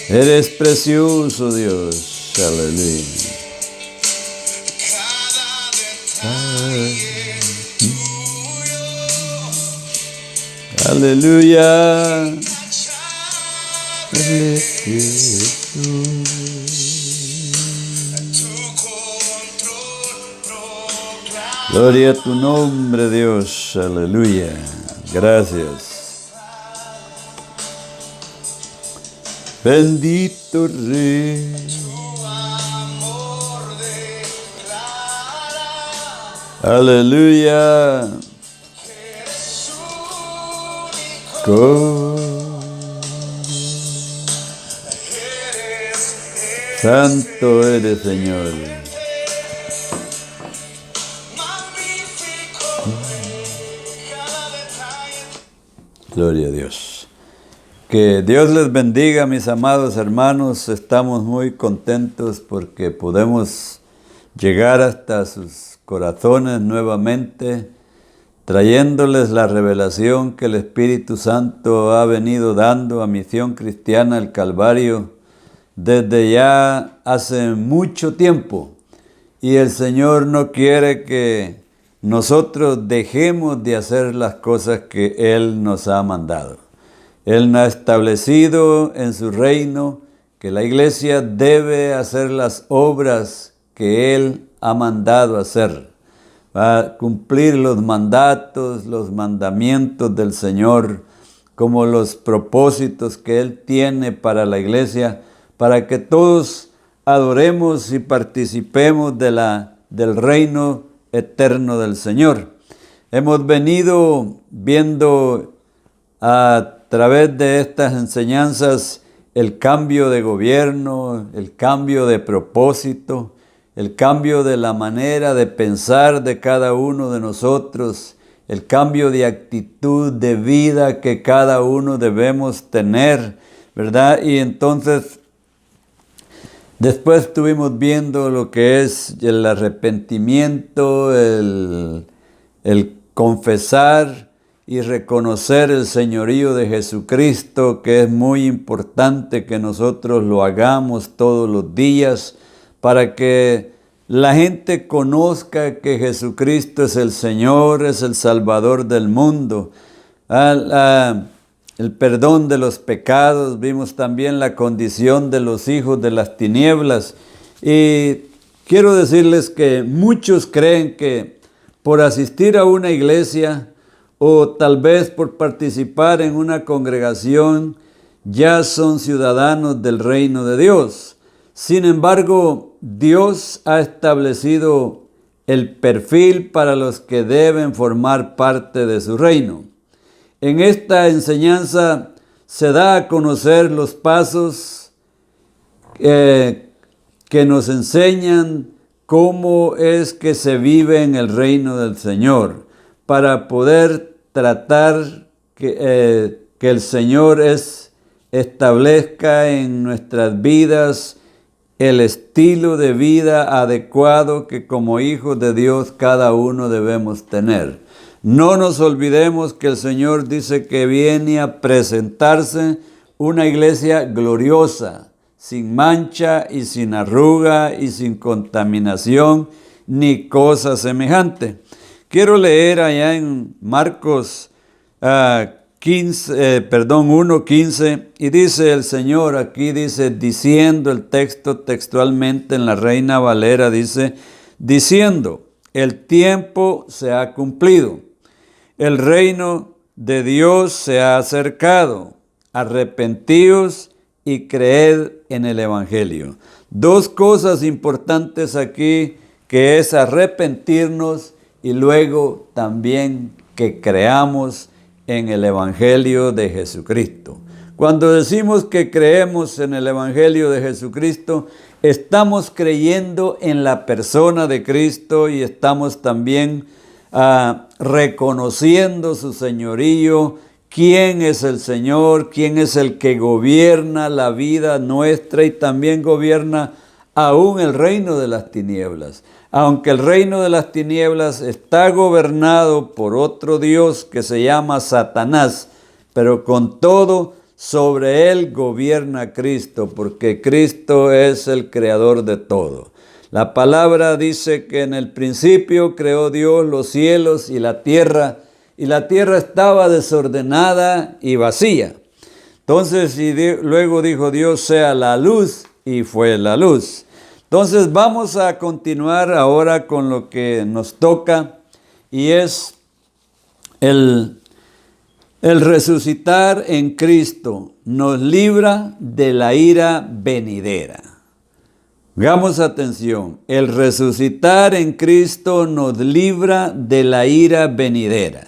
Eres precioso, Dios. Aleluya. Aleluya. Gloria a tu nombre, Dios. Aleluya. Gracias. Bendito Rey. Aleluya. Santo eres, Señor. Gloria a Dios. Que Dios les bendiga, mis amados hermanos. Estamos muy contentos porque podemos llegar hasta sus corazones nuevamente, trayéndoles la revelación que el Espíritu Santo ha venido dando a Misión Cristiana El Calvario desde ya hace mucho tiempo. Y el Señor no quiere que nosotros dejemos de hacer las cosas que Él nos ha mandado. Él ha establecido en su reino que la iglesia debe hacer las obras que Él ha mandado hacer. Va a cumplir los mandatos, los mandamientos del Señor, como los propósitos que Él tiene para la iglesia, para que todos adoremos y participemos del reino eterno del Señor. Hemos venido viendo a través de estas enseñanzas el cambio de gobierno, el cambio de propósito, el cambio de la manera de pensar de cada uno de nosotros, el cambio de actitud de vida que cada uno debemos tener, ¿verdad? Y entonces, después estuvimos viendo lo que es el arrepentimiento, el confesar y reconocer el señorío de Jesucristo, que es muy importante que nosotros lo hagamos todos los días para que la gente conozca que Jesucristo es el Señor, es el Salvador del mundo. El perdón de los pecados, vimos también la condición de los hijos de las tinieblas. Y quiero decirles que muchos creen que por asistir a una iglesia o tal vez por participar en una congregación ya son ciudadanos del reino de Dios. Sin embargo, Dios ha establecido el perfil para los que deben formar parte de su reino. En esta enseñanza se da a conocer los pasos que nos enseñan cómo es que se vive en el reino del Señor, para poder tratar que el Señor establezca en nuestras vidas el estilo de vida adecuado que como hijos de Dios cada uno debemos tener. No nos olvidemos que el Señor dice que viene a presentarse una iglesia gloriosa, sin mancha y sin arruga y sin contaminación ni cosa semejante. Quiero leer allá en Marcos 1:15, y dice el Señor, aquí dice, diciendo el texto textualmente en la Reina Valera, dice, diciendo, el tiempo se ha cumplido, el reino de Dios se ha acercado, arrepentíos y creed en el Evangelio. Dos cosas importantes aquí, que es arrepentirnos y luego también que creamos en el Evangelio de Jesucristo. Cuando decimos que creemos en el Evangelio de Jesucristo, estamos creyendo en la persona de Cristo y estamos también reconociendo su señorío, quién es el Señor, quién es el que gobierna la vida nuestra y también gobierna aún el reino de las tinieblas. Aunque el reino de las tinieblas está gobernado por otro Dios que se llama Satanás, pero con todo sobre él gobierna Cristo, porque Cristo es el creador de todo. La palabra dice que en el principio creó Dios los cielos y la tierra estaba desordenada y vacía. Entonces, luego dijo Dios, sea la luz, y fue la luz. Entonces, vamos a continuar ahora con lo que nos toca, y es el resucitar en Cristo nos libra de la ira venidera. Hagamos atención, el resucitar en Cristo nos libra de la ira venidera.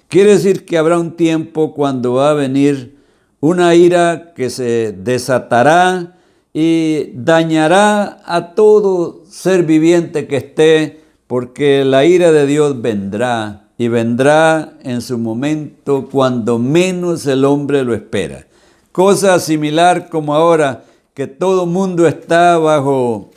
Quiere decir que habrá un tiempo cuando va a venir una ira que se desatará y dañará a todo ser viviente que esté, porque la ira de Dios vendrá, y vendrá en su momento cuando menos el hombre lo espera. Cosa similar como ahora que todo mundo está bajo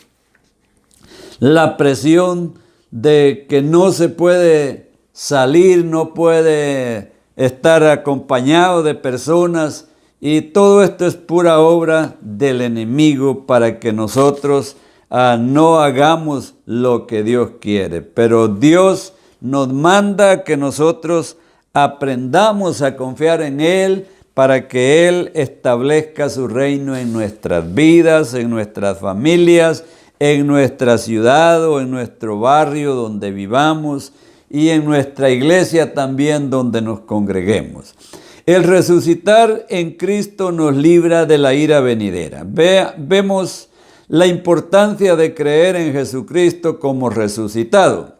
la presión de que no se puede salir, no puede estar acompañado de personas, y todo esto es pura obra del enemigo para que nosotros no hagamos lo que Dios quiere. Pero Dios nos manda que nosotros aprendamos a confiar en Él para que Él establezca su reino en nuestras vidas, en nuestras familias, en nuestra ciudad o en nuestro barrio donde vivamos, y en nuestra iglesia también donde nos congreguemos. El resucitar en Cristo nos libra de la ira venidera. Vemos la importancia de creer en Jesucristo como resucitado.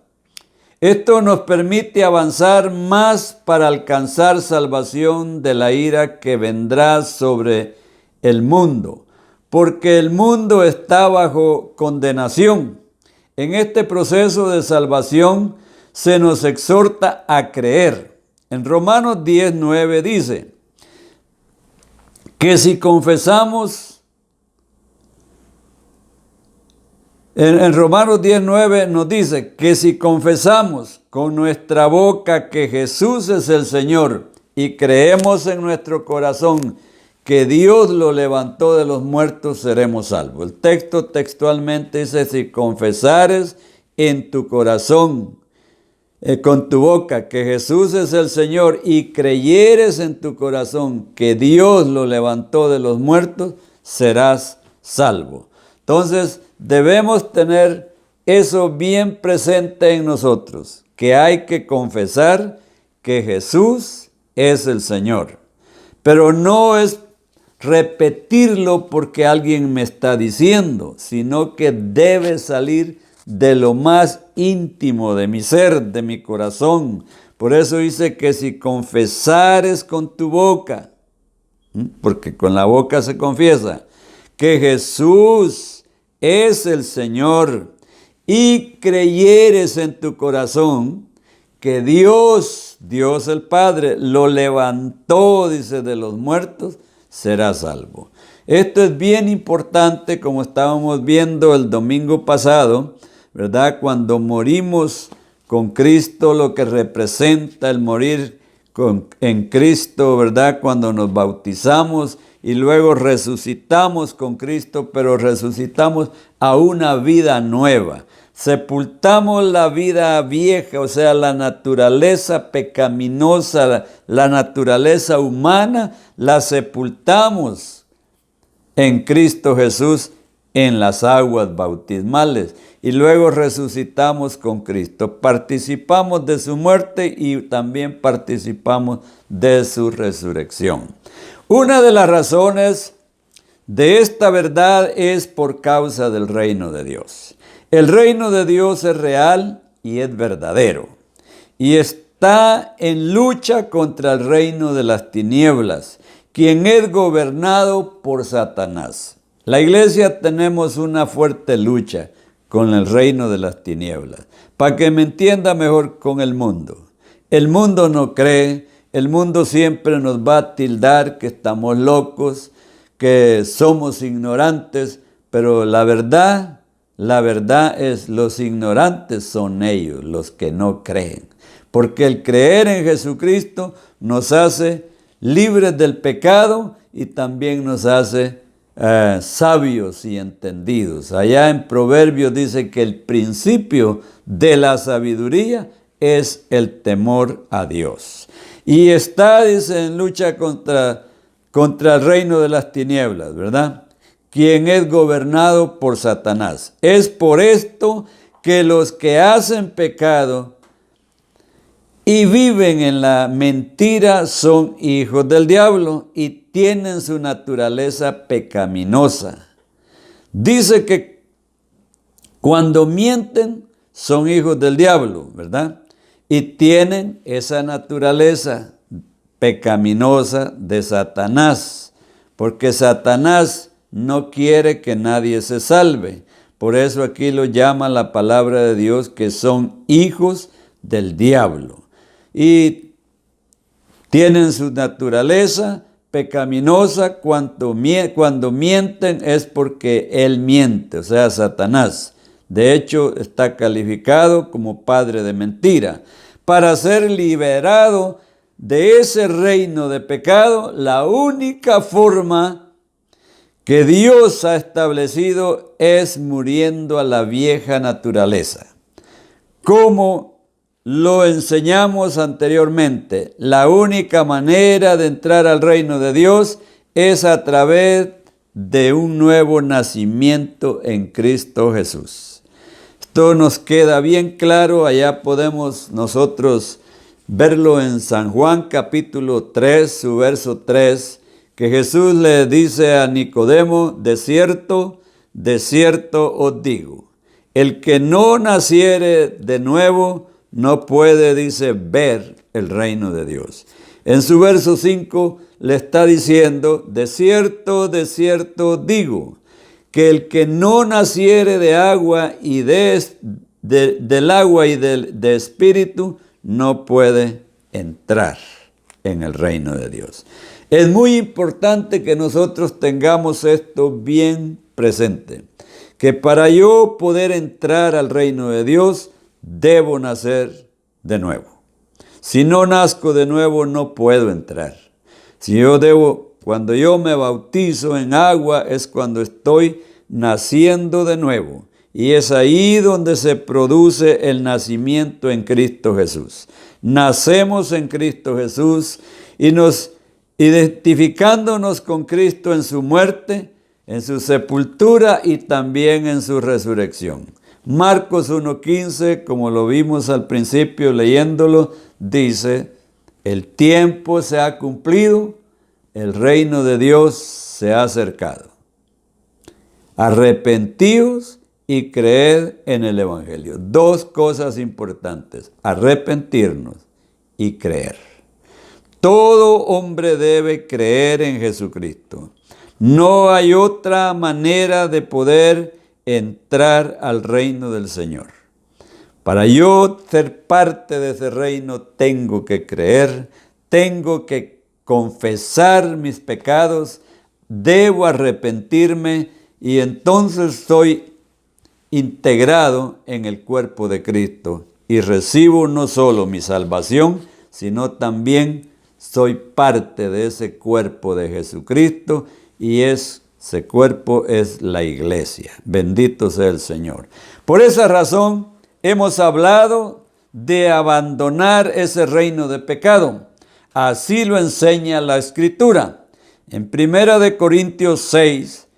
Esto nos permite avanzar más para alcanzar salvación de la ira que vendrá sobre el mundo, porque el mundo está bajo condenación. En este proceso de salvación se nos exhorta a creer. En Romanos 10:9 dice que si confesamos, en Romanos 10:9 nos dice que si confesamos con nuestra boca que Jesús es el Señor y creemos en nuestro corazón que Dios lo levantó de los muertos, seremos salvos. El texto textualmente dice, si confesares en tu corazón, con tu boca, que Jesús es el Señor y creyeres en tu corazón que Dios lo levantó de los muertos, serás salvo. Entonces, debemos tener eso bien presente en nosotros, que hay que confesar que Jesús es el Señor. Pero no es repetirlo porque alguien me está diciendo, sino que debe salir de lo más íntimo de mi ser, de mi corazón. Por eso dice que si confesares con tu boca, porque con la boca se confiesa, que Jesús es el Señor, y creyeres en tu corazón que Dios el Padre, lo levantó, dice, de los muertos, serás salvo. Esto es bien importante, como estábamos viendo el domingo pasado, ¿verdad? Cuando morimos con Cristo, lo que representa el morir en Cristo, ¿verdad? Cuando nos bautizamos y luego resucitamos con Cristo, pero resucitamos a una vida nueva. Sepultamos la vida vieja, o sea, la naturaleza pecaminosa, la naturaleza humana, la sepultamos en Cristo Jesús en las aguas bautismales y luego resucitamos con Cristo. Participamos de su muerte y también participamos de su resurrección. Una de las razones de esta verdad es por causa del reino de Dios. El reino de Dios es real y es verdadero, y está en lucha contra el reino de las tinieblas, quien es gobernado por Satanás. La iglesia tenemos una fuerte lucha con el reino de las tinieblas. Para que me entienda mejor, con el mundo. El mundo no cree, el mundo siempre nos va a tildar que estamos locos, que somos ignorantes, pero la verdad es, los ignorantes son ellos, los que no creen. Porque el creer en Jesucristo nos hace libres del pecado y también nos hace sabios y entendidos. Allá en Proverbios dice que el principio de la sabiduría es el temor a Dios. Y está, dice, en lucha contra el reino de las tinieblas, ¿verdad? Quien es gobernado por Satanás. Es por esto que los que hacen pecado y viven en la mentira son hijos del diablo y tienen su naturaleza pecaminosa. Dice que cuando mienten son hijos del diablo, ¿verdad? Y tienen esa naturaleza pecaminosa de Satanás, porque Satanás no quiere que nadie se salve. Por eso aquí lo llama la palabra de Dios que son hijos del diablo. Y tienen su naturaleza pecaminosa. Cuando mienten es porque él miente, o sea, Satanás. De hecho, está calificado como padre de mentira. Para ser liberado de ese reino de pecado, la única forma que Dios ha establecido es muriendo a la vieja naturaleza. Como lo enseñamos anteriormente, la única manera de entrar al reino de Dios es a través de un nuevo nacimiento en Cristo Jesús. Esto nos queda bien claro, allá podemos nosotros verlo en San Juan capítulo 3, su verso 3, que Jesús le dice a Nicodemo: de cierto os digo, el que no naciere de nuevo no puede, dice, ver el reino de Dios. En su verso 5 le está diciendo: de cierto os digo, que el que no naciere de agua y del agua y de espíritu no puede entrar en el reino de Dios. Es muy importante que nosotros tengamos esto bien presente, que para yo poder entrar al reino de Dios, debo nacer de nuevo. Si no nazco de nuevo, no puedo entrar. Cuando yo me bautizo en agua, es cuando estoy naciendo de nuevo. Y es ahí donde se produce el nacimiento en Cristo Jesús. Nacemos en Cristo Jesús y nos identificándonos con Cristo en su muerte, en su sepultura y también en su resurrección. Marcos 1:15, como lo vimos al principio leyéndolo, dice: el tiempo se ha cumplido, el reino de Dios se ha acercado. Arrepentíos y creed en el Evangelio. Dos cosas importantes: arrepentirnos y creer. Todo hombre debe creer en Jesucristo. No hay otra manera de poder entrar al reino del Señor. Para yo ser parte de ese reino, tengo que creer, tengo que confesar mis pecados, debo arrepentirme y entonces soy integrado en el cuerpo de Cristo y recibo no solo mi salvación, sino también soy parte de ese cuerpo de Jesucristo y ese cuerpo es la iglesia. Bendito sea el Señor. Por esa razón hemos hablado de abandonar ese reino de pecado. Así lo enseña la Escritura. En 1 Corintios 6,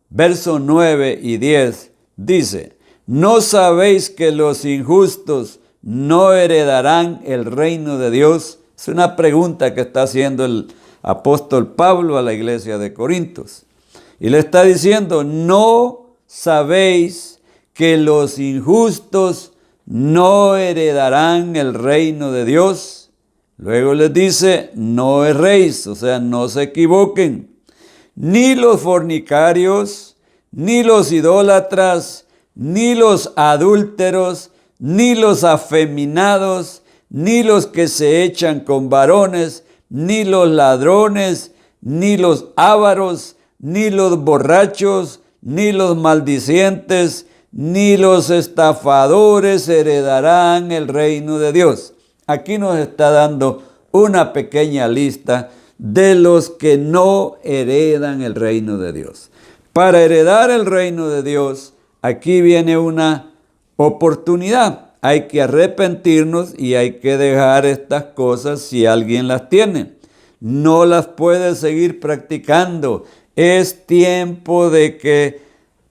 versos 9 y 10, dice: ¿no sabéis que los injustos no heredarán el reino de Dios? Es una pregunta que está haciendo el apóstol Pablo a la iglesia de Corintios. Y le está diciendo: ¿no sabéis que los injustos no heredarán el reino de Dios? Luego les dice: no erréis, o sea, no se equivoquen. Ni los fornicarios, ni los idólatras, ni los adúlteros, ni los afeminados, ni los que se echan con varones, ni los ladrones, ni los ávaros, ni los borrachos, ni los maldicientes, ni los estafadores heredarán el reino de Dios. Aquí nos está dando una pequeña lista de los que no heredan el reino de Dios. Para heredar el reino de Dios, aquí viene una oportunidad. Hay que arrepentirnos y hay que dejar estas cosas si alguien las tiene. No las puede seguir practicando. Es tiempo de que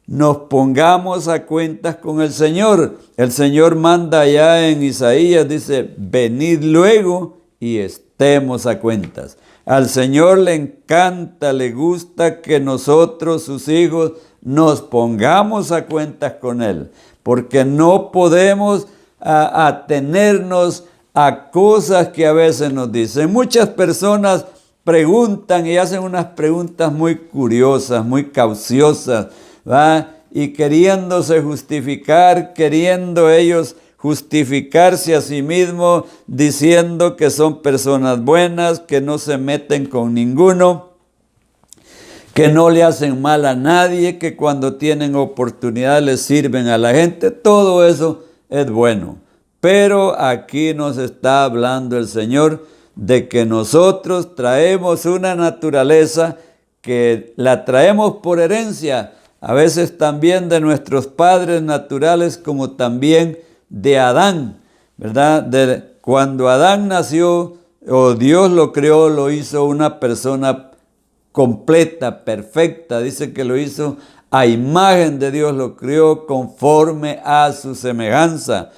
nos pongamos a cuentas con el Señor. El Señor manda allá en Isaías, dice, venid luego y estemos a cuentas. Al Señor le encanta, le gusta que nosotros, sus hijos, nos pongamos a cuentas con Él, porque no podemos atenernos a cosas que a veces nos dicen. Muchas personas preguntan y hacen unas preguntas muy curiosas, muy cauciosas, ¿va? Y queriéndose justificar, queriendo ellos justificarse a sí mismos, diciendo que son personas buenas, que no se meten con ninguno, que no le hacen mal a nadie, que cuando tienen oportunidad les sirven a la gente. Todo eso es bueno. Pero aquí nos está hablando el Señor de que nosotros traemos una naturaleza que la traemos por herencia, a veces también de nuestros padres naturales, como también de Adán, ¿verdad? Cuando Adán nació, o Dios lo creó, lo hizo una persona completa, perfecta. Dice que lo hizo a imagen de Dios, lo creó conforme a su semejanza.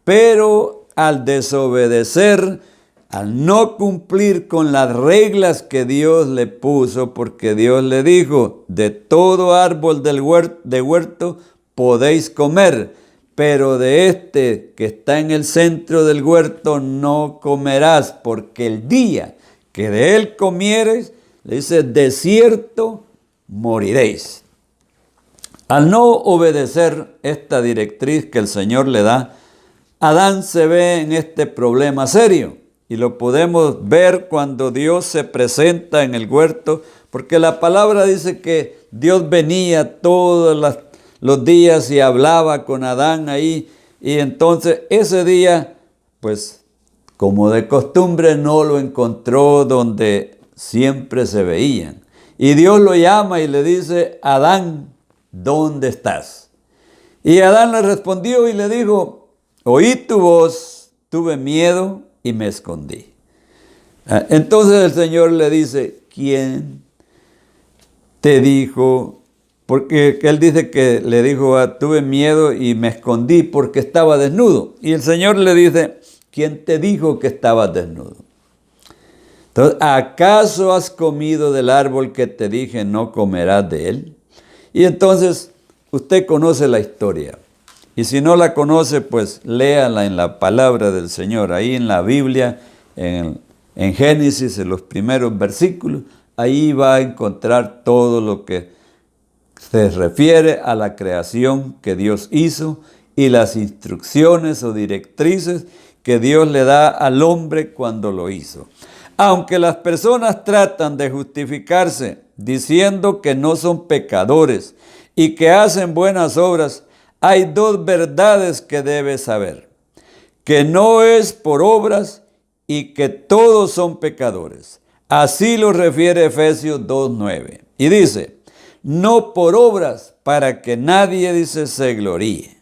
Pero al desobedecer, al no cumplir con las reglas que Dios le puso, porque Dios le dijo, de todo árbol de huerto podéis comer, pero de este que está en el centro del huerto no comerás, porque el día que de él comieres, le dice, de cierto moriréis. Al no obedecer esta directriz que el Señor le da, Adán se ve en este problema serio. Y lo podemos ver cuando Dios se presenta en el huerto, porque la palabra dice que Dios venía todos los días y hablaba con Adán ahí. Y entonces ese día, pues como de costumbre, no lo encontró donde siempre se veían. Y Dios lo llama y le dice, Adán, ¿dónde estás? Y Adán le respondió y le dijo, oí tu voz, tuve miedo y me escondí. Entonces el Señor le dice, ¿quién te dijo? Porque él dice que le dijo, tuve miedo y me escondí porque estaba desnudo. Y el Señor le dice, ¿quién te dijo que estabas desnudo? Entonces, ¿acaso has comido del árbol que te dije no comerás de él? Y entonces usted conoce la historia. Y si no la conoce, pues léala en la palabra del Señor, ahí en la Biblia, en Génesis, en los primeros versículos. Ahí va a encontrar todo lo que se refiere a la creación que Dios hizo y las instrucciones o directrices que Dios le da al hombre cuando lo hizo. Aunque las personas tratan de justificarse diciendo que no son pecadores y que hacen buenas obras, hay dos verdades que debes saber: que no es por obras y que todos son pecadores. Así lo refiere Efesios 2:9. Y dice, no por obras para que nadie, dice, se gloríe.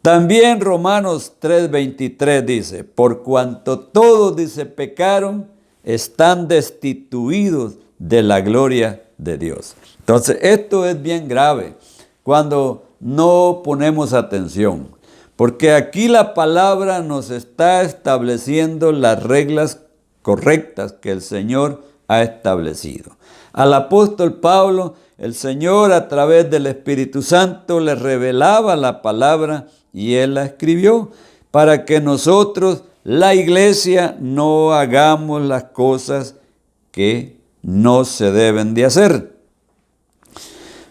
También Romanos 3:23 dice, por cuanto todos, dice, pecaron, están destituidos de la gloria de Dios. Entonces, esto es bien grave cuando no ponemos atención, porque aquí la palabra nos está estableciendo las reglas correctas que el Señor ha establecido. Al apóstol Pablo, el Señor a través del Espíritu Santo le revelaba la palabra y él la escribió para que nosotros, la iglesia, no hagamos las cosas que no se deben de hacer,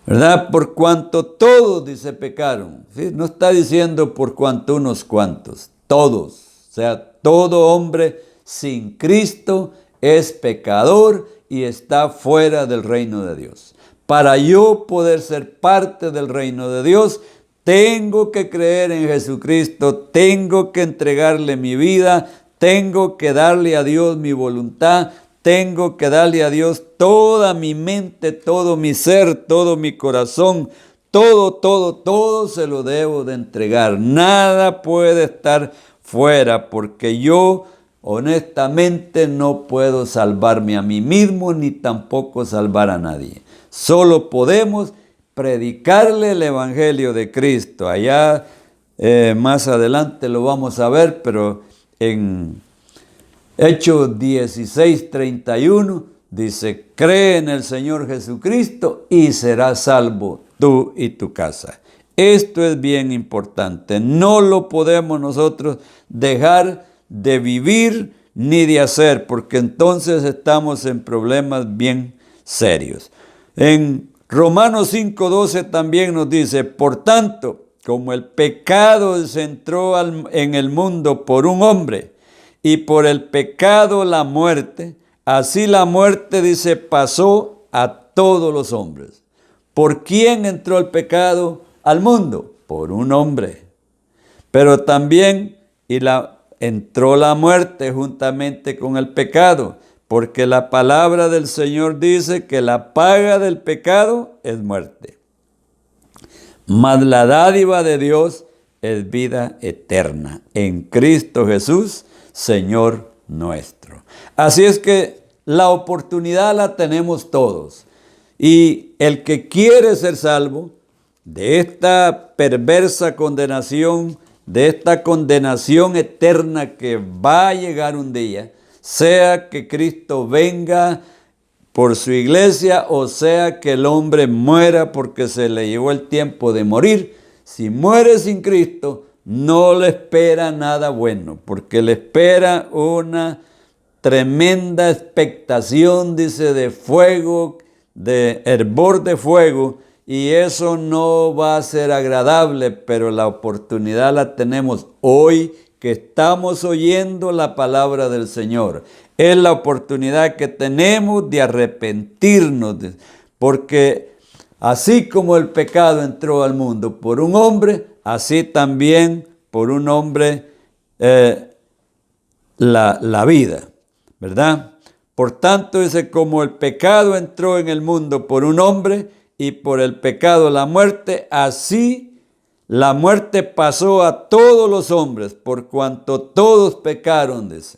¿verdad? Por cuanto todos, dice, pecaron. ¿Sí? No está diciendo por cuanto unos cuantos, todos. O sea, todo hombre sin Cristo es pecador y está fuera del reino de Dios. Para yo poder ser parte del reino de Dios, tengo que creer en Jesucristo, tengo que entregarle mi vida, tengo que darle a Dios mi voluntad, tengo que darle a Dios toda mi mente, todo mi ser, todo mi corazón, todo se lo debo de entregar. Nada puede estar fuera, porque yo honestamente no puedo salvarme a mí mismo, ni tampoco salvar a nadie. Solo podemos predicarle el Evangelio de Cristo. Allá más adelante lo vamos a ver, pero en Hechos 16:31 dice: cree en el Señor Jesucristo y serás salvo tú y tu casa. Esto es bien importante. No lo podemos nosotros dejar de vivir ni de hacer, porque entonces estamos en problemas bien serios. En Romanos 5:12 también nos dice: por tanto, como el pecado se entró en el mundo por un hombre, y por el pecado la muerte, así la muerte, dice, pasó a todos los hombres. ¿Por quién entró el pecado al mundo? Por un hombre. Pero también entró la muerte juntamente con el pecado, porque la palabra del Señor dice que la paga del pecado es muerte. Mas la dádiva de Dios es vida eterna en Cristo Jesús, Señor nuestro. Así es que la oportunidad la tenemos todos. Y el que quiere ser salvo de esta perversa condenación, de esta condenación eterna que va a llegar un día, sea que Cristo venga por su iglesia, o sea que el hombre muera porque se le llegó el tiempo de morir. Si muere sin Cristo, no le espera nada bueno, porque le espera una tremenda expectación, dice, de fuego, de hervor de fuego, y eso no va a ser agradable, pero la oportunidad la tenemos hoy que estamos oyendo la palabra del Señor. Es la oportunidad que tenemos de arrepentirnos, porque así como el pecado entró al mundo por un hombre, así también por un hombre la vida, ¿verdad? Por tanto, dice, como el pecado entró en el mundo por un hombre y por el pecado la muerte, así la muerte pasó a todos los hombres, por cuanto todos pecaron, dice.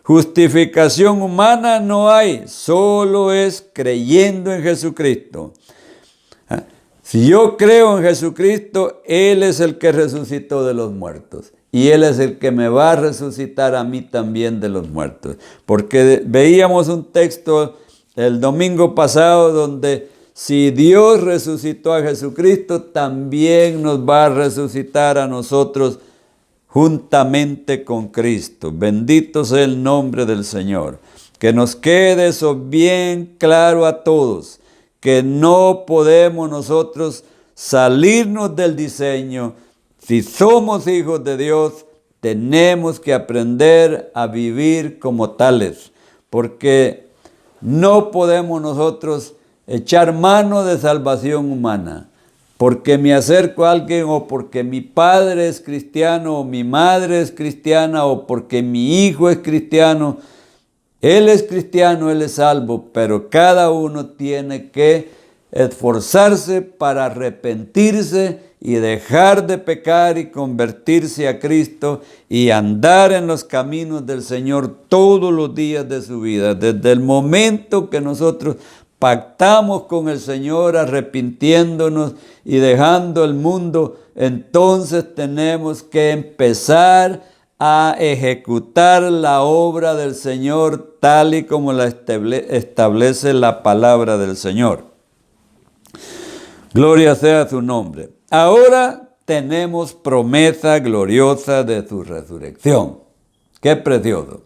Justificación humana no hay, solo es creyendo en Jesucristo. Si yo creo en Jesucristo, Él es el que resucitó de los muertos. Y Él es el que me va a resucitar a mí también de los muertos. Porque veíamos un texto el domingo pasado donde si Dios resucitó a Jesucristo, también nos va a resucitar a nosotros juntamente con Cristo. Bendito sea el nombre del Señor. Que nos quede eso bien claro a todos, que no podemos nosotros salirnos del diseño. Si somos hijos de Dios, tenemos que aprender a vivir como tales, porque no podemos nosotros echar mano de salvación humana, porque me acerco a alguien, o porque mi padre es cristiano, o mi madre es cristiana, o porque mi hijo es cristiano. Él es cristiano, él es salvo, pero cada uno tiene que esforzarse para arrepentirse y dejar de pecar y convertirse a Cristo y andar en los caminos del Señor todos los días de su vida. Desde el momento que nosotros pactamos con el Señor, arrepintiéndonos y dejando el mundo, entonces tenemos que empezar a ejecutar la obra del Señor tal y como la establece la palabra del Señor. Gloria sea su nombre. Ahora tenemos promesa gloriosa de su resurrección. ¡Qué precioso!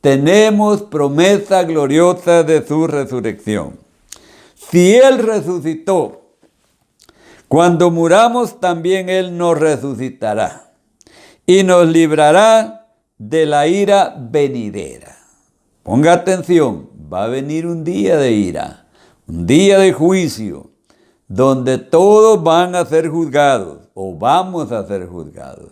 Tenemos promesa gloriosa de su resurrección. Si Él resucitó, cuando muramos también Él nos resucitará y nos librará de la ira venidera. Ponga atención, va a venir un día de ira, un día de juicio, donde todos van a ser juzgados, o vamos a ser juzgados,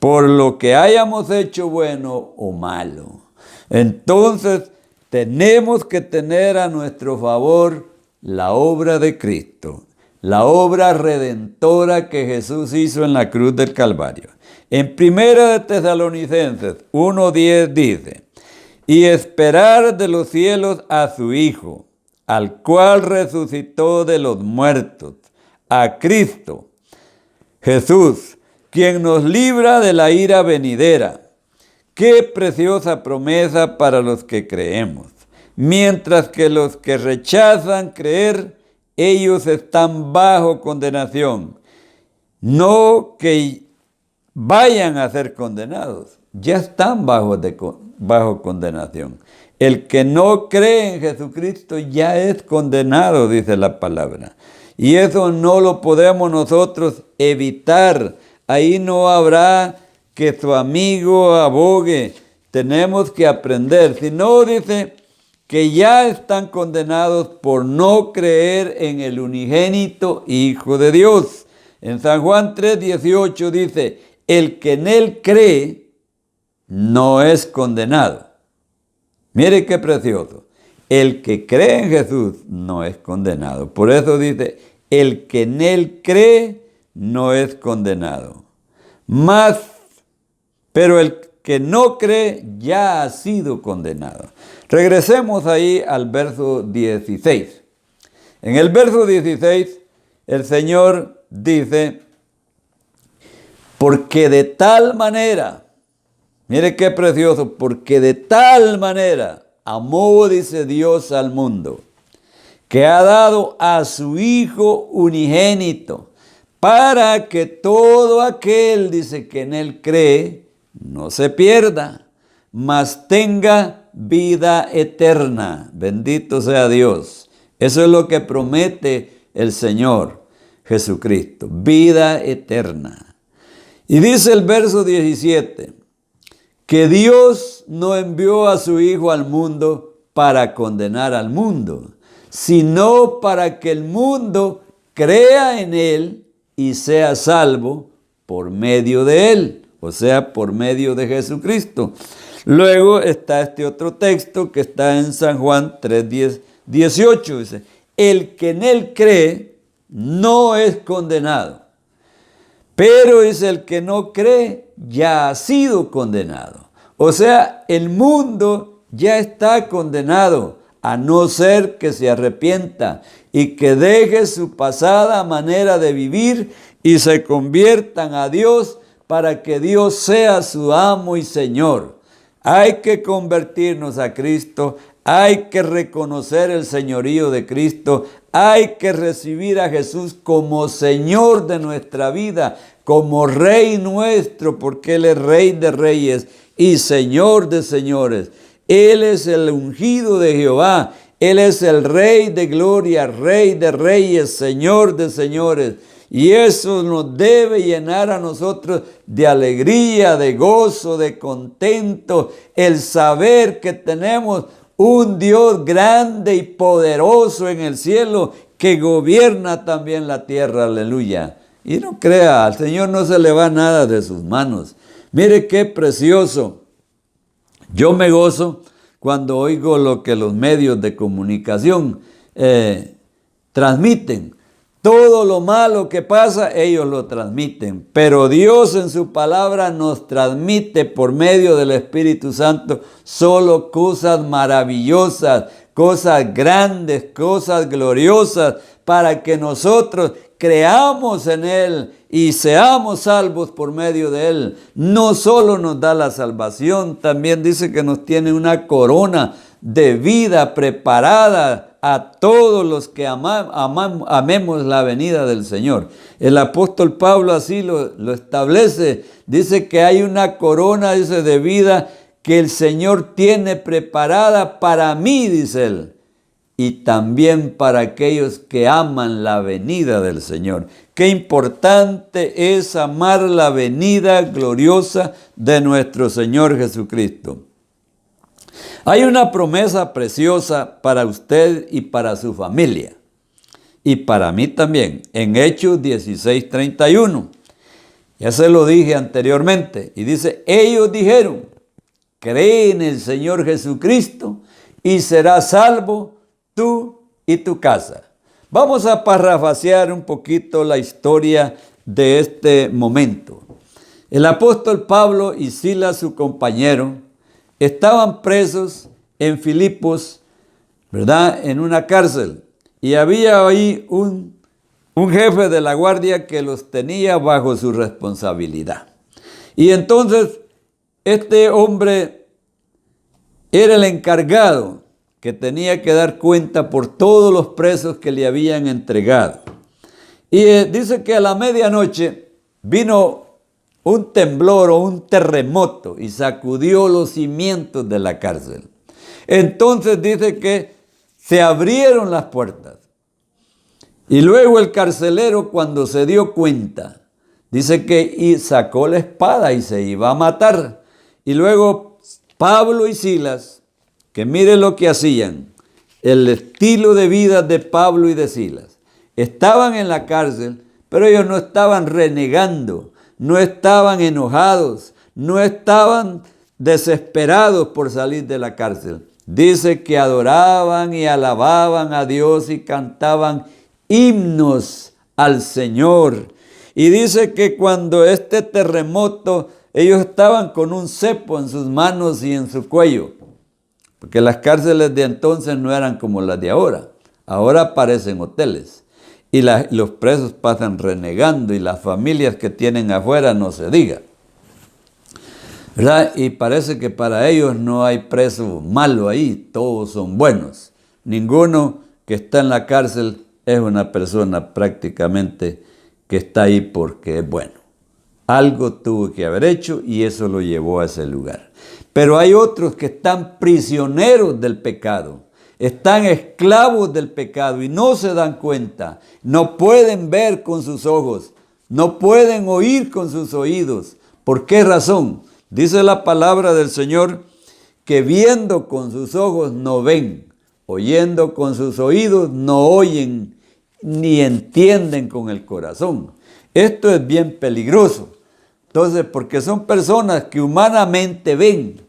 por lo que hayamos hecho bueno o malo. Entonces, tenemos que tener a nuestro favor la obra de Cristo, la obra redentora que Jesús hizo en la cruz del Calvario. En 1 de Tesalonicenses 1:10 dice, y esperar de los cielos a su Hijo, al cual resucitó de los muertos, a Cristo Jesús, quien nos libra de la ira venidera. Qué preciosa promesa para los que creemos. Mientras que los que rechazan creer, ellos están bajo condenación. No que vayan a ser condenados, ya están bajo condenación. El que no cree en Jesucristo ya es condenado, dice la palabra. Y eso no lo podemos nosotros evitar. Ahí no habrá que su amigo abogue. Tenemos que aprender. Si no, dice que ya están condenados por no creer en el unigénito Hijo de Dios. En San Juan 3:18 dice, el que en él cree no es condenado. Mire qué precioso. El que cree en Jesús no es condenado. Por eso dice, el que en él cree no es condenado. Pero el que no cree ya ha sido condenado. Regresemos ahí al verso 16. En el verso 16, el Señor dice, porque de tal manera, mire qué precioso, porque de tal manera amó, dice Dios, al mundo, que ha dado a su Hijo unigénito, para que todo aquel, dice, que en él cree, no se pierda, mas tenga vida eterna. Bendito sea Dios. Eso es lo que promete el Señor Jesucristo, vida eterna. Y dice el verso 17, que Dios no envió a su Hijo al mundo para condenar al mundo, sino para que el mundo crea en Él y sea salvo por medio de Él, o sea, por medio de Jesucristo. Luego está este otro texto que está en San Juan 3:18, dice, el que en Él cree no es condenado, pero es el que no cree ya ha sido condenado. O sea, el mundo ya está condenado, a no ser que se arrepienta y que deje su pasada manera de vivir y se conviertan a Dios para que Dios sea su amo y Señor. Hay que convertirnos a Cristo, hay que reconocer el señorío de Cristo, hay que recibir a Jesús como Señor de nuestra vida, como Rey nuestro, porque Él es Rey de reyes y Señor de señores. Él es el ungido de Jehová, Él es el Rey de gloria, Rey de reyes, Señor de señores. Y eso nos debe llenar a nosotros de alegría, de gozo, de contento, el saber que tenemos un Dios grande y poderoso en el cielo que gobierna también la tierra, aleluya. Y no crea, al Señor no se le va nada de sus manos. Mire qué precioso. Yo me gozo cuando oigo lo que los medios de comunicación transmiten. Todo lo malo que pasa, ellos lo transmiten. Pero Dios en su palabra nos transmite por medio del Espíritu Santo solo cosas maravillosas, cosas grandes, cosas gloriosas, para que nosotros creamos en Él y seamos salvos por medio de Él. No solo nos da la salvación, también dice que nos tiene una corona de vida preparada a todos los que amemos la venida del Señor. El apóstol Pablo así lo establece. Dice que hay una corona, dice, de vida que el Señor tiene preparada para mí, dice él, y también para aquellos que aman la venida del Señor. Qué importante es amar la venida gloriosa de nuestro Señor Jesucristo. Hay una promesa preciosa para usted y para su familia, y para mí también, en Hechos 16:31. Ya se lo dije anteriormente, y dice, ellos dijeron, cree en el Señor Jesucristo, y serás salvo tú y tu casa. Vamos a parafrasear un poquito la historia de este momento. El apóstol Pablo y Silas, su compañero, estaban presos en Filipos, ¿verdad?, en una cárcel. Y había ahí un jefe de la guardia que los tenía bajo su responsabilidad. Y entonces este hombre era el encargado que tenía que dar cuenta por todos los presos que le habían entregado. Y dice que a la medianoche vino un temblor o un terremoto y sacudió los cimientos de la cárcel. Entonces dice que se abrieron las puertas. Y luego el carcelero, cuando se dio cuenta, dice que sacó la espada y se iba a matar. Y luego Pablo y Silas, que mire lo que hacían, el estilo de vida de Pablo y de Silas. Estaban en la cárcel, pero ellos no estaban renegando, no estaban enojados, no estaban desesperados por salir de la cárcel. Dice que adoraban y alababan a Dios y cantaban himnos al Señor. Y dice que cuando este terremoto, ellos estaban con un cepo en sus manos y en su cuello, porque las cárceles de entonces no eran como las de ahora. Ahora parecen hoteles. Y los presos pasan renegando y las familias que tienen afuera no se diga, ¿verdad? Y parece que para ellos no hay preso malo ahí, todos son buenos. Ninguno que está en la cárcel es una persona prácticamente que está ahí porque es bueno. Algo tuvo que haber hecho y eso lo llevó a ese lugar. Pero hay otros que están prisioneros del pecado, están esclavos del pecado y no se dan cuenta, no pueden ver con sus ojos, no pueden oír con sus oídos. ¿Por qué razón? Dice la palabra del Señor que viendo con sus ojos no ven, oyendo con sus oídos no oyen, ni entienden con el corazón. Esto es bien peligroso. Entonces, porque son personas que humanamente ven,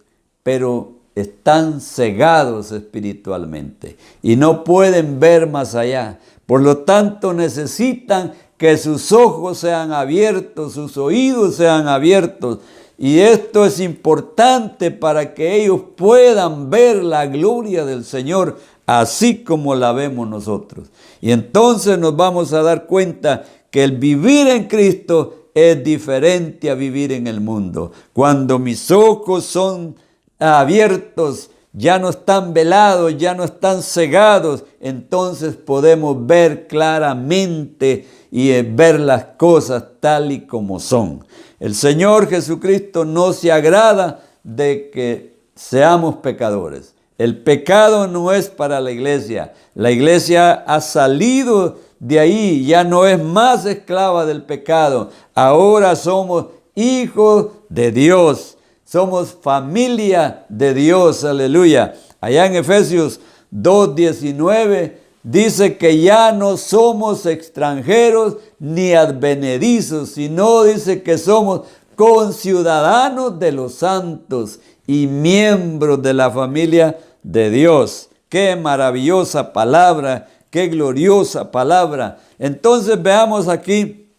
pero están cegados espiritualmente y no pueden ver más allá. Por lo tanto, necesitan que sus ojos sean abiertos, sus oídos sean abiertos. Y esto es importante para que ellos puedan ver la gloria del Señor, así como la vemos nosotros. Y entonces nos vamos a dar cuenta que el vivir en Cristo es diferente a vivir en el mundo. Cuando mis ojos son abiertos, ya no están velados, ya no están cegados, entonces podemos ver claramente y ver las cosas tal y como son. El Señor Jesucristo no se agrada de que seamos pecadores. El pecado no es para la iglesia. La iglesia ha salido de ahí, ya no es más esclava del pecado. Ahora somos hijos de Dios. Somos familia de Dios, aleluya. Allá en Efesios 2:19 dice que ya no somos extranjeros ni advenedizos, sino dice que somos conciudadanos de los santos y miembros de la familia de Dios. Qué maravillosa palabra, qué gloriosa palabra. Entonces veamos aquí,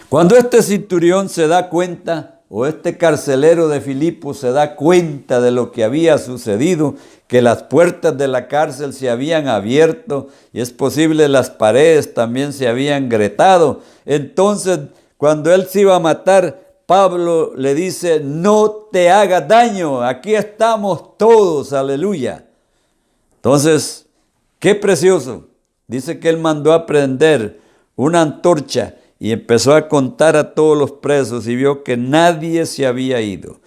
cuando este centurión se da cuenta, o este carcelero de Filipos se da cuenta de lo que había sucedido, que las puertas de la cárcel se habían abierto y es posible las paredes también se habían gretado. Entonces, cuando él se iba a matar, Pablo le dice, no te hagas daño, aquí estamos todos, aleluya. Entonces, qué precioso. Dice que él mandó a prender una antorcha y empezó a contar a todos los presos y vio que nadie se había ido.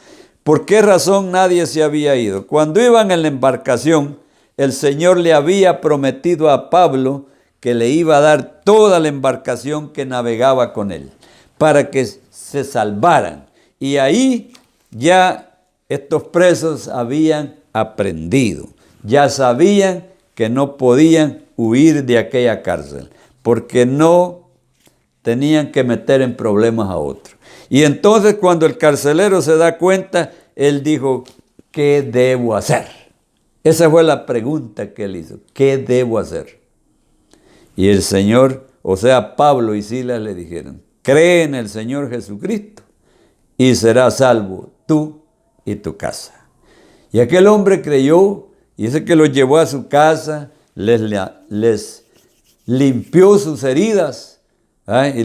¿Por qué razón nadie se había ido? Cuando iban en la embarcación, el Señor le había prometido a Pablo que le iba a dar toda la embarcación que navegaba con él, para que se salvaran. Y ahí ya estos presos habían aprendido, ya sabían que no podían huir de aquella cárcel, porque no tenían que meter en problemas a otros. Y entonces cuando el carcelero se da cuenta, él dijo, ¿qué debo hacer? Esa fue la pregunta que él hizo. ¿Qué debo hacer? Y el Señor, o sea, Pablo y Silas le dijeron, cree en el Señor Jesucristo y serás salvo tú y tu casa. Y aquel hombre creyó, y dice que los llevó a su casa, les limpió sus heridas, y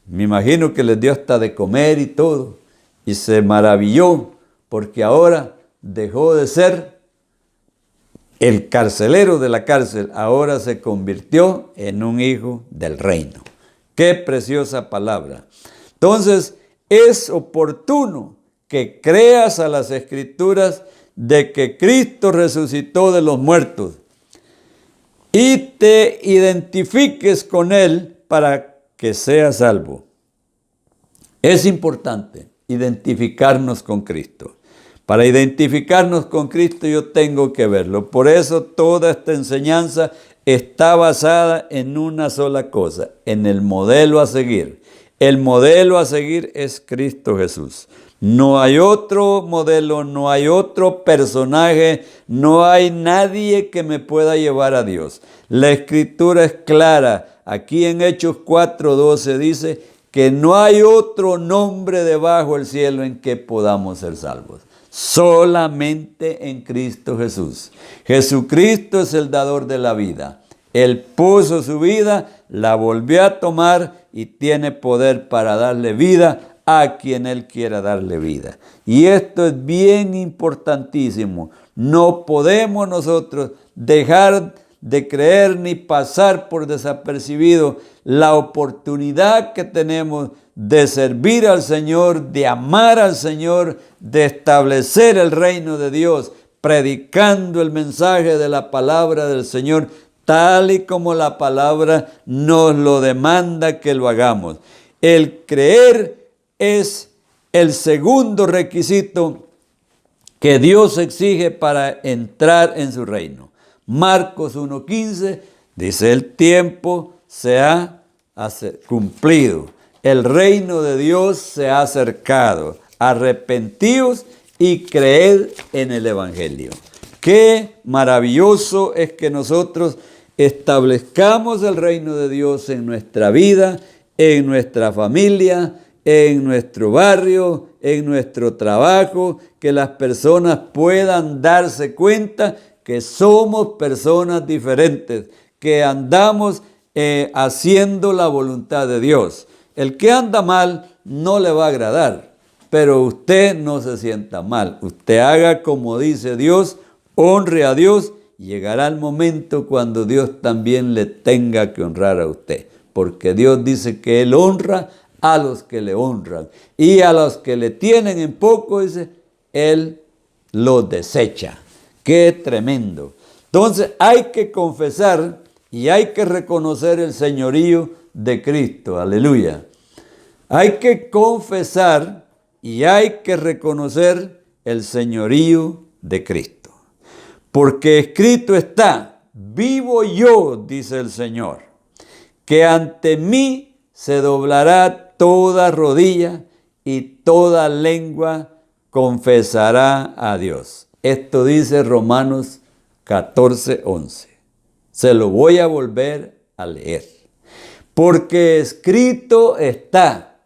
me imagino que les dio hasta de comer y todo, y se maravilló, porque ahora dejó de ser el carcelero de la cárcel, ahora se convirtió en un hijo del reino. ¡Qué preciosa palabra! Entonces, es oportuno que creas a las Escrituras de que Cristo resucitó de los muertos y te identifiques con Él para que seas salvo. Es importante identificarnos con Cristo. Para identificarnos con Cristo yo tengo que verlo. Por eso toda esta enseñanza está basada en una sola cosa, en el modelo a seguir. El modelo a seguir es Cristo Jesús. No hay otro modelo, no hay otro personaje, no hay nadie que me pueda llevar a Dios. La Escritura es clara. Aquí en Hechos 4:12 dice que no hay otro nombre debajo del cielo en que podamos ser salvos. Solamente en Cristo Jesús. Jesucristo es el dador de la vida. Él puso su vida, la volvió a tomar y tiene poder para darle vida a quien Él quiera darle vida. Y esto es bien importantísimo. No podemos nosotros dejar de creer ni pasar por desapercibido la oportunidad que tenemos de servir al Señor, de amar al Señor, de establecer el reino de Dios, predicando el mensaje de la palabra del Señor, tal y como la palabra nos lo demanda que lo hagamos. El creer es el segundo requisito que Dios exige para entrar en su reino. Marcos 1:15 dice, el tiempo se ha cumplido, el reino de Dios se ha acercado, arrepentíos y creed en el Evangelio. Qué maravilloso es que nosotros establezcamos el reino de Dios en nuestra vida, en nuestra familia, en nuestro barrio, en nuestro trabajo, que las personas puedan darse cuenta que somos personas diferentes, que andamos haciendo la voluntad de Dios. El que anda mal no le va a agradar, pero usted no se sienta mal. Usted haga como dice Dios, honre a Dios, y llegará el momento cuando Dios también le tenga que honrar a usted, porque Dios dice que Él honra a los que le honran, y a los que le tienen en poco, dice, Él los desecha. ¡Qué tremendo! Entonces hay que confesar y hay que reconocer el señorío de Cristo. ¡Aleluya! Hay que confesar y hay que reconocer el señorío de Cristo. Porque escrito está, vivo yo, dice el Señor, que ante mí se doblará toda rodilla y toda lengua confesará a Dios. Esto dice Romanos 14:11. Se lo voy a volver a leer. Porque escrito está,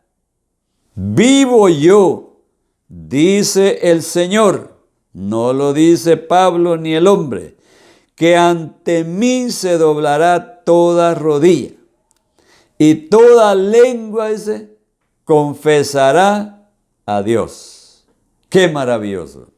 vivo yo, dice el Señor. No lo dice Pablo ni el hombre. Que ante mí se doblará toda rodilla y toda lengua, dice, confesará a Dios. ¡Qué maravilloso!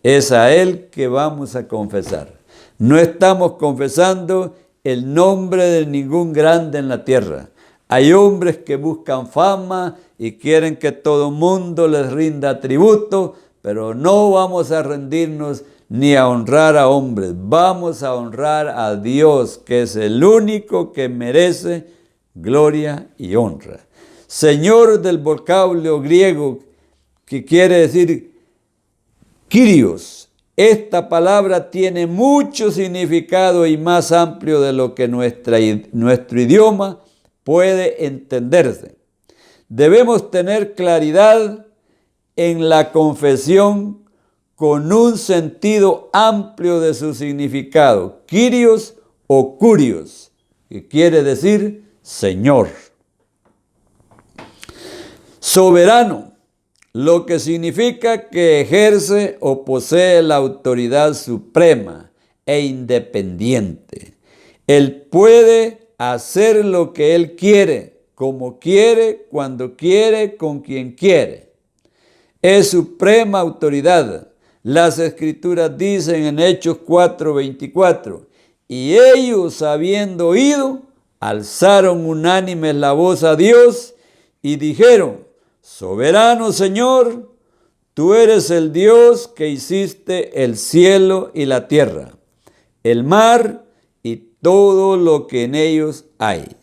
Es a Él que vamos a confesar. No estamos confesando el nombre de ningún grande en la tierra. Hay hombres que buscan fama y quieren que todo mundo les rinda tributo, pero no vamos a rendirnos ni a honrar a hombres. Vamos a honrar a Dios, que es el único que merece gloria y honra. Señor del vocablo griego, que quiere decir Kyrios. Esta palabra tiene mucho significado y más amplio de lo que nuestro idioma puede entenderse. Debemos tener claridad en la confesión con un sentido amplio de su significado, Kyrios o Kurios, que quiere decir Señor. Soberano, lo que significa que ejerce o posee la autoridad suprema e independiente. Él puede hacer lo que Él quiere, como quiere, cuando quiere, con quien quiere. Es suprema autoridad. Las Escrituras dicen en Hechos 4:24, y ellos, habiendo oído, alzaron unánimes la voz a Dios y dijeron: Soberano Señor, tú eres el Dios que hiciste el cielo y la tierra, el mar y todo lo que en ellos hay.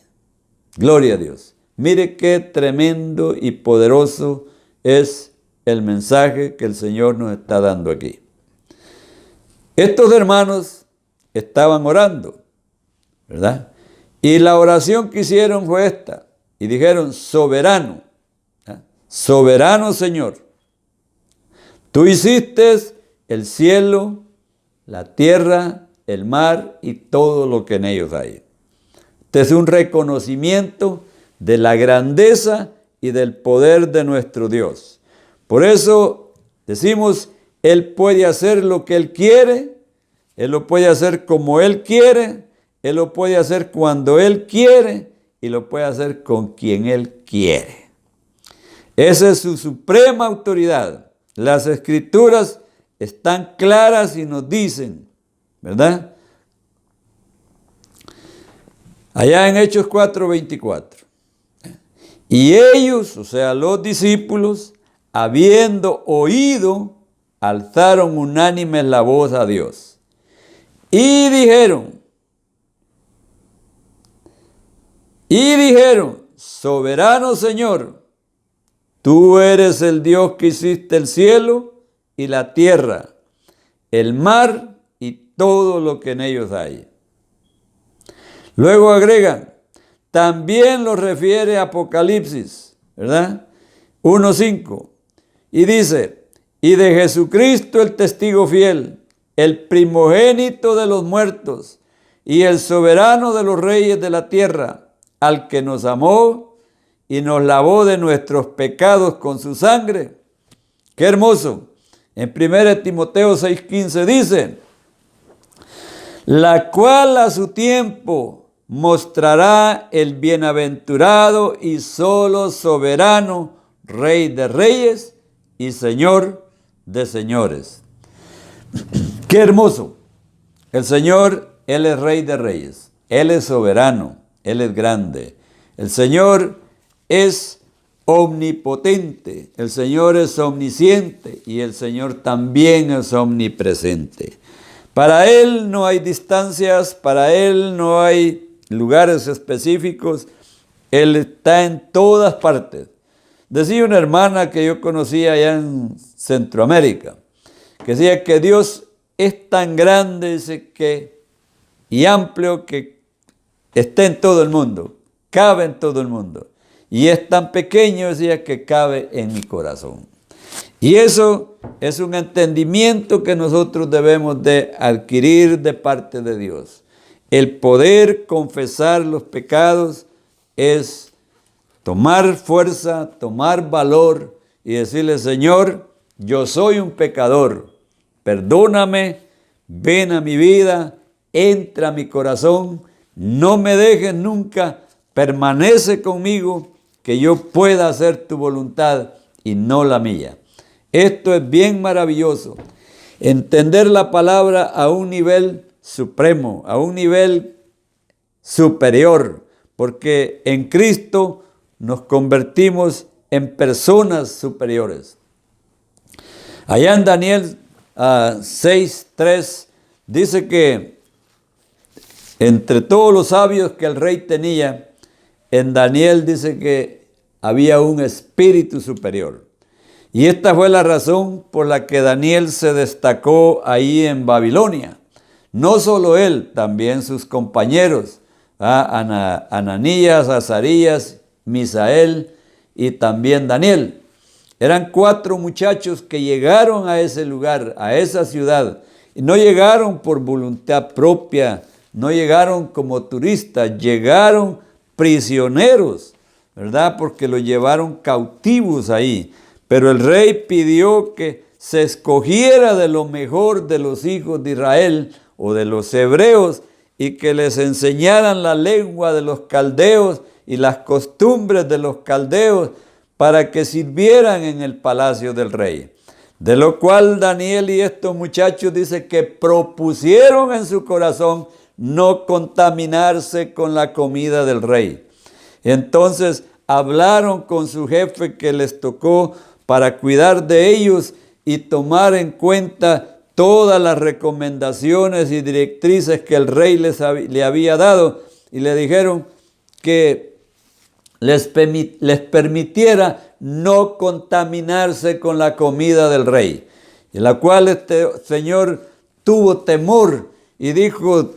Gloria a Dios. Mire qué tremendo y poderoso es el mensaje que el Señor nos está dando aquí. Estos hermanos estaban orando, ¿verdad? Y la oración que hicieron fue esta. Y dijeron: soberano, soberano Señor, tú hiciste el cielo, la tierra, el mar y todo lo que en ellos hay. Este es un reconocimiento de la grandeza y del poder de nuestro Dios. Por eso decimos, Él puede hacer lo que Él quiere, Él lo puede hacer como Él quiere, Él lo puede hacer cuando Él quiere y lo puede hacer con quien Él quiere. Esa es su suprema autoridad. Las Escrituras están claras y nos dicen, ¿verdad? Allá en Hechos 4:24. Y ellos, o sea, los discípulos, habiendo oído, alzaron unánimes la voz a Dios. Y dijeron, soberano Señor, tú eres el Dios que hiciste el cielo y la tierra, el mar y todo lo que en ellos hay. Luego agregan, también lo refiere Apocalipsis, ¿verdad? 1:5. Y dice, y de Jesucristo el testigo fiel, el primogénito de los muertos y el soberano de los reyes de la tierra, al que nos amó y nos lavó de nuestros pecados con su sangre. ¡Qué hermoso! En 1 Timoteo 6:15 dice, la cual a su tiempo mostrará el bienaventurado y solo soberano, Rey de reyes y Señor de señores. ¡Qué hermoso! El Señor, Él es Rey de reyes, Él es soberano, Él es grande. El Señor es omnipotente, el Señor es omnisciente y el Señor también es omnipresente. Para Él no hay distancias, para Él no hay lugares específicos, Él está en todas partes. Decía una hermana que yo conocía allá en Centroamérica, que decía que Dios es tan grande, dice, y amplio, que está en todo el mundo, cabe en todo el mundo. Y es tan pequeño, decía, que cabe en mi corazón. Y eso es un entendimiento que nosotros debemos de adquirir de parte de Dios. El poder confesar los pecados es tomar fuerza, tomar valor y decirle, Señor, yo soy un pecador, perdóname, ven a mi vida, entra a mi corazón, no me dejes nunca, permanece conmigo, que yo pueda hacer tu voluntad y no la mía. Esto es bien maravilloso, entender la palabra a un nivel supremo, a un nivel superior, porque en Cristo nos convertimos en personas superiores. Allá en Daniel 6:3 dice que entre todos los sabios que el rey tenía, en Daniel dice que había un espíritu superior. Y esta fue la razón por la que Daniel se destacó ahí en Babilonia. No solo él, también sus compañeros, Ananías, Azarías, Misael y también Daniel. Eran 4 muchachos que llegaron a ese lugar, a esa ciudad. Y no llegaron por voluntad propia, no llegaron como turistas, llegaron prisioneros, ¿verdad? Porque los llevaron cautivos ahí. Pero el rey pidió que se escogiera de lo mejor de los hijos de Israel o de los hebreos y que les enseñaran la lengua de los caldeos y las costumbres de los caldeos para que sirvieran en el palacio del rey. De lo cual Daniel y estos muchachos dice que propusieron en su corazón no contaminarse con la comida del rey. Entonces hablaron con su jefe que les tocó para cuidar de ellos y tomar en cuenta todas las recomendaciones y directrices que el rey le había dado, y le dijeron que les permitiera no contaminarse con la comida del rey. En la cual este señor tuvo temor y dijo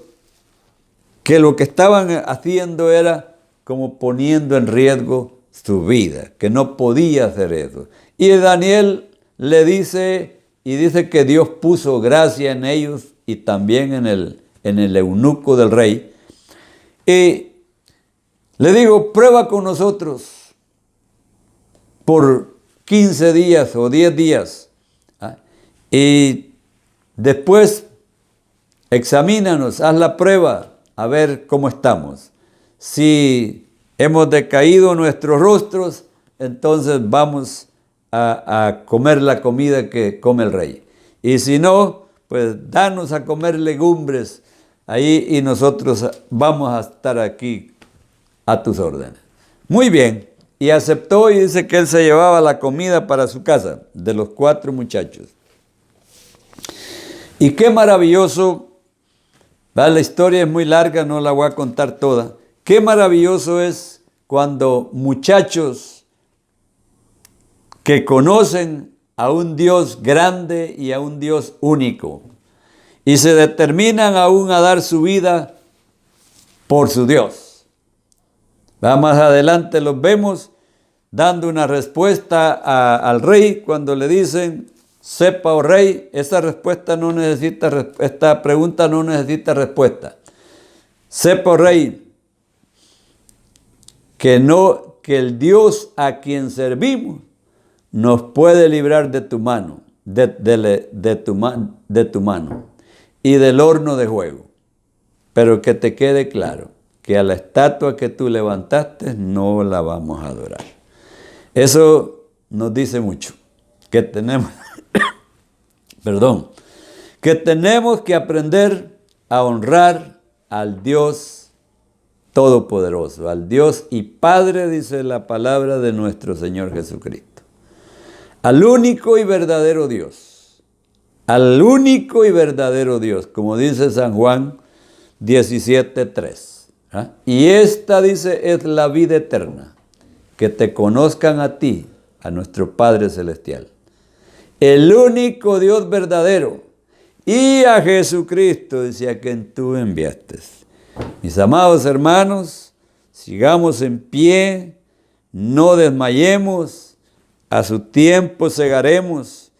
que lo que estaban haciendo era como poniendo en riesgo su vida, que no podía hacer eso. Y Daniel le dice, y dice que Dios puso gracia en ellos y también en el eunuco del rey. Y le digo, prueba con nosotros por 15 días o 10 días. Y después examínanos, haz la prueba, a ver cómo estamos. Si hemos decaído nuestros rostros, entonces vamos a comer la comida que come el rey. Y si no, pues danos a comer legumbres ahí y nosotros vamos a estar aquí a tus órdenes. Muy bien, y aceptó y dice que él se llevaba la comida para su casa de los 4 muchachos. Y qué maravilloso, la historia es muy larga, no la voy a contar toda. Qué maravilloso es cuando muchachos que conocen a un Dios grande y a un Dios único y se determinan aún a dar su vida por su Dios. Más adelante los vemos dando una respuesta al rey cuando le dicen, sepa, oh rey, esta pregunta no necesita respuesta. Sepa, oh rey, que el Dios a quien servimos nos puede librar de tu mano, de tu mano y del horno de fuego. Pero que te quede claro que a la estatua que tú levantaste no la vamos a adorar. Eso nos dice mucho, que tenemos, que tenemos que aprender a honrar al Dios Todopoderoso, al Dios y Padre, dice la palabra de nuestro Señor Jesucristo. Al único y verdadero Dios, como dice San Juan 17:3. Y esta, dice, es la vida eterna, que te conozcan a ti, a nuestro Padre Celestial, el único Dios verdadero, y a Jesucristo, dice, a quien tú enviaste. Mis amados hermanos, sigamos en pie, no desmayemos, a su tiempo segaremos,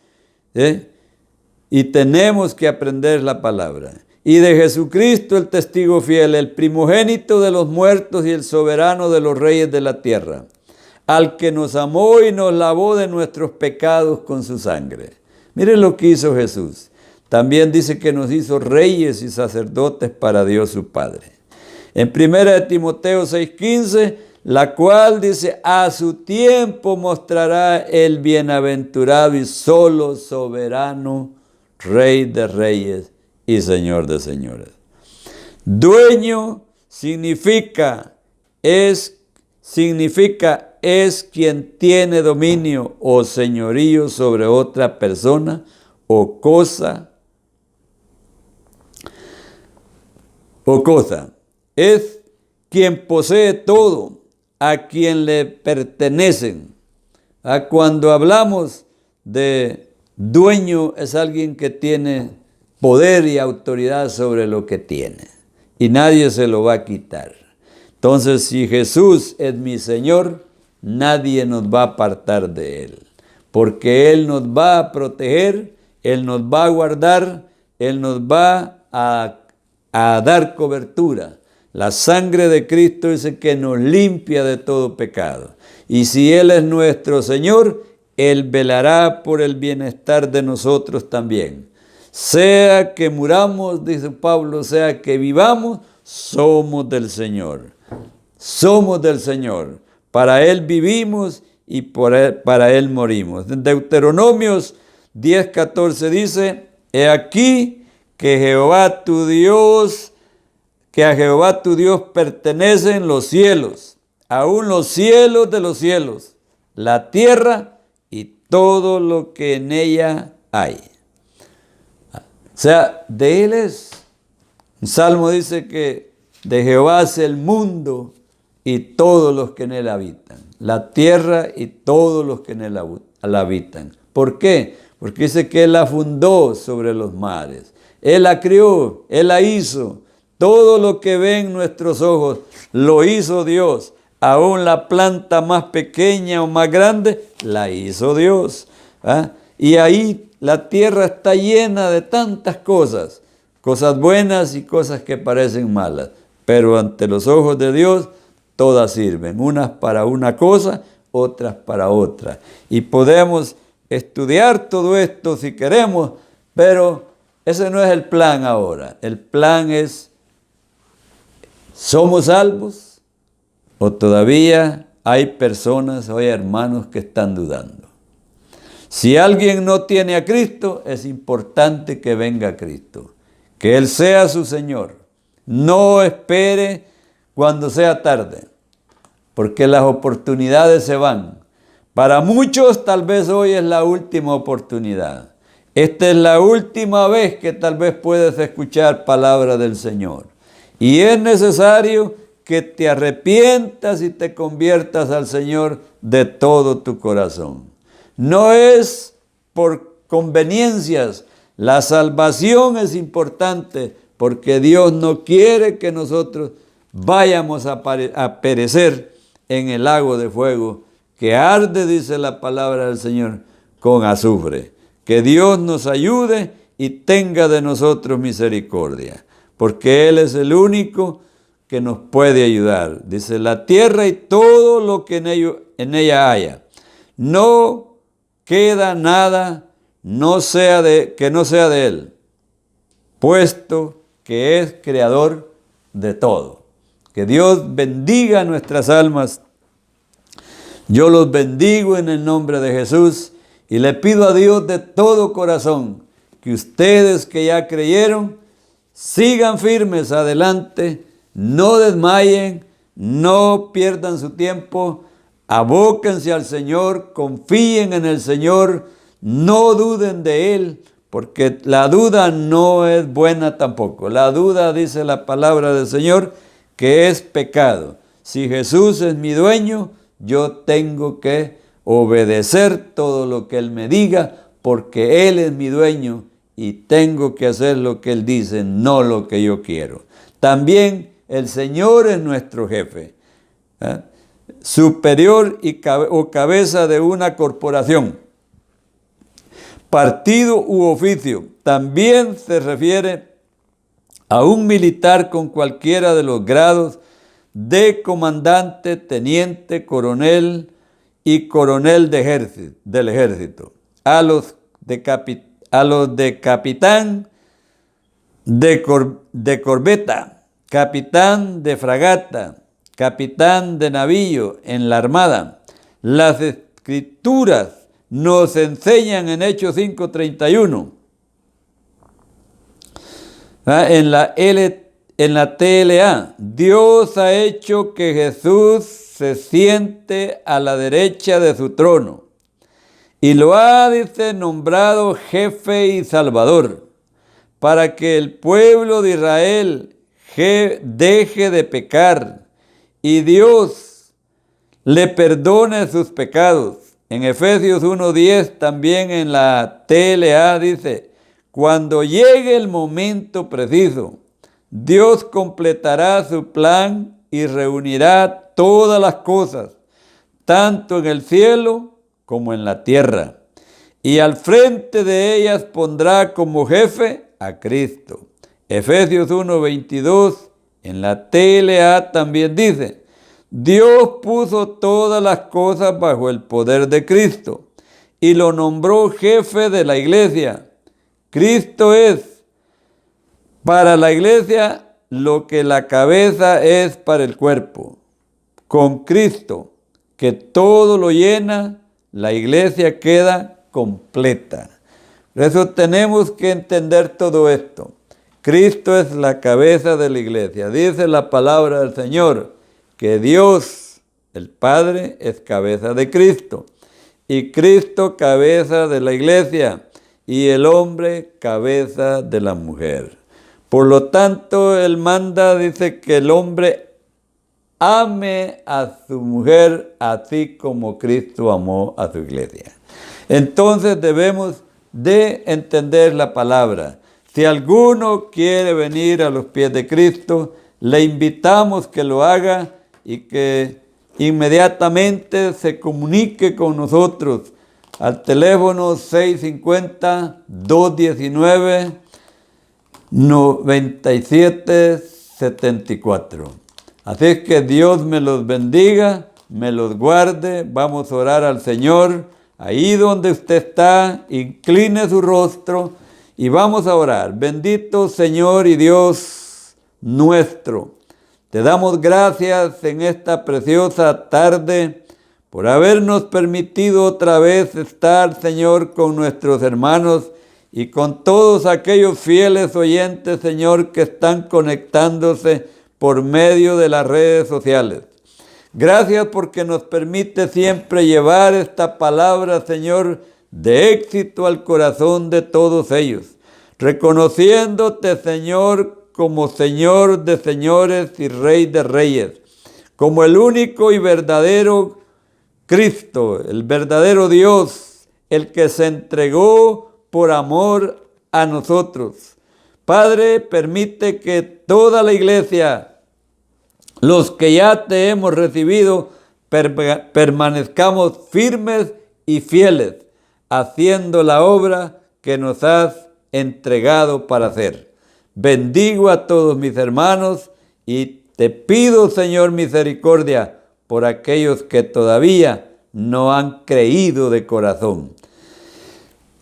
y tenemos que aprender la palabra. Y de Jesucristo el testigo fiel, el primogénito de los muertos y el soberano de los reyes de la tierra, al que nos amó y nos lavó de nuestros pecados con su sangre. Miren lo que hizo Jesús. También dice que nos hizo reyes y sacerdotes para Dios su Padre. En 1 Timoteo 6:15, la cual dice, a su tiempo mostrará el bienaventurado y solo soberano, Rey de reyes y Señor de señores. Dueño significa es quien tiene dominio o señorío sobre otra persona o cosa. Es quien posee todo, a quien le pertenecen. Cuando hablamos de dueño, es alguien que tiene poder y autoridad sobre lo que tiene, y nadie se lo va a quitar. Entonces, si Jesús es mi Señor, nadie nos va a apartar de Él, porque Él nos va a proteger, Él nos va a guardar, Él nos va a dar cobertura. La sangre de Cristo dice que nos limpia de todo pecado. Y si Él es nuestro Señor, Él velará por el bienestar de nosotros también. Sea que muramos, dice Pablo, sea que vivamos, somos del Señor. Somos del Señor. Para Él vivimos y para Él morimos. En Deuteronomios 10:14 dice, he aquí que Jehová tu Dios, que a Jehová tu Dios pertenecen los cielos, aún los cielos de los cielos, la tierra y todo lo que en ella hay. O sea, de Él es. Un salmo dice que de Jehová es el mundo y todos los que en él habitan. La tierra y todos los que en él habitan. ¿Por qué? Porque dice que Él la fundó sobre los mares. Él la crió, Él la hizo. Todo lo que ven nuestros ojos lo hizo Dios. Aún la planta más pequeña o más grande la hizo Dios. ¿Ah? Y ahí la tierra está llena de tantas cosas. Cosas buenas y cosas que parecen malas. Pero ante los ojos de Dios todas sirven. Unas para una cosa, otras para otra. Y podemos estudiar todo esto si queremos, pero ese no es el plan ahora. El plan es, ¿somos salvos? ¿O todavía hay personas, hay hermanos que están dudando? Si alguien no tiene a Cristo, es importante que venga a Cristo, que Él sea su Señor. No espere cuando sea tarde, porque las oportunidades se van. Para muchos tal vez hoy es la última oportunidad. Esta es la última vez que tal vez puedes escuchar palabra del Señor. Y es necesario que te arrepientas y te conviertas al Señor de todo tu corazón. No es por conveniencias. La salvación es importante porque Dios no quiere que nosotros vayamos a perecer en el lago de fuego que arde, dice la palabra del Señor, con azufre. Que Dios nos ayude y tenga de nosotros misericordia, porque Él es el único que nos puede ayudar. Dice, la tierra y todo lo que en ella haya. No queda nada que no sea de Él, puesto que es creador de todo. Que Dios bendiga nuestras almas. Yo los bendigo en el nombre de Jesús y le pido a Dios de todo corazón que ustedes que ya creyeron sigan firmes adelante, no desmayen, no pierdan su tiempo, abóquense al Señor, confíen en el Señor, no duden de Él, porque la duda no es buena tampoco. La duda, dice la palabra del Señor, que es pecado. Si Jesús es mi dueño, yo tengo que obedecer todo lo que Él me diga, porque Él es mi dueño y tengo que hacer lo que Él dice, no lo que yo quiero. También el Señor es nuestro jefe, superior o cabeza de una corporación, partido u oficio. También se refiere a un militar con cualquiera de los grados de comandante, teniente, coronel y coronel del ejército, a los de capitán de corbeta, capitán de fragata, capitán de navío en la armada. Las escrituras nos enseñan en Hechos 5:31, en la TLA, Dios ha hecho que Jesús se siente a la derecha de su trono y lo ha, dice, nombrado jefe y salvador, para que el pueblo de Israel deje de pecar y Dios le perdone sus pecados. En Efesios 1:10, también en la TLA, dice, cuando llegue el momento preciso, Dios completará su plan y reunirá todas las cosas, tanto en el cielo como en la tierra. y al frente de ellas pondrá como jefe a Cristo. Efesios 1:22, en la TLA también dice: Dios puso todas las cosas bajo el poder de Cristo y lo nombró jefe de la iglesia. Cristo es para la iglesia lo que la cabeza es para el cuerpo. Con Cristo, que todo lo llena, la iglesia queda completa. Por eso tenemos que entender todo esto. Cristo es la cabeza de la iglesia. Dice la palabra del Señor que Dios, el Padre, es cabeza de Cristo. Y Cristo cabeza de la iglesia. Y el hombre cabeza de la mujer. Por lo tanto, Él manda, dice, que el hombre ame a su mujer así como Cristo amó a su iglesia. Entonces debemos de entender la palabra. Si alguno quiere venir a los pies de Cristo, le invitamos que lo haga y que inmediatamente se comunique con nosotros al teléfono 650-219-9774. Así es que Dios me los bendiga, me los guarde. Vamos a orar al Señor. Ahí donde usted está, incline su rostro y vamos a orar. Bendito Señor y Dios nuestro, te damos gracias en esta preciosa tarde por habernos permitido otra vez estar, Señor, con nuestros hermanos y con todos aquellos fieles oyentes, Señor, que están conectándose por medio de las redes sociales. Gracias porque nos permite siempre llevar esta palabra, Señor, de éxito al corazón de todos ellos, reconociéndote, Señor, como Señor de señores y Rey de reyes, como el único y verdadero Cristo, el verdadero Dios, el que se entregó por amor a nosotros. Padre, permite que toda la iglesia, los que ya te hemos recibido, permanezcamos firmes y fieles, haciendo la obra que nos has entregado para hacer. Bendigo a todos mis hermanos y te pido, Señor, misericordia por aquellos que todavía no han creído de corazón,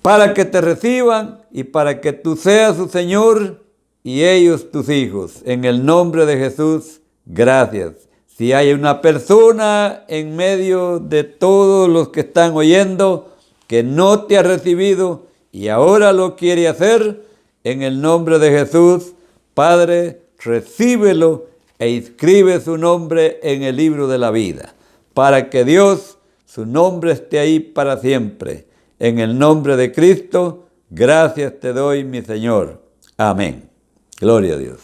para que te reciban y para que tú seas su Señor y ellos tus hijos. En el nombre de Jesús, gracias. Si hay una persona en medio de todos los que están oyendo que no te ha recibido y ahora lo quiere hacer, en el nombre de Jesús, Padre, recíbelo e inscribe su nombre en el libro de la vida, para que Dios, su nombre esté ahí para siempre. En el nombre de Cristo, gracias te doy, mi Señor. Amén. Gloria a Dios.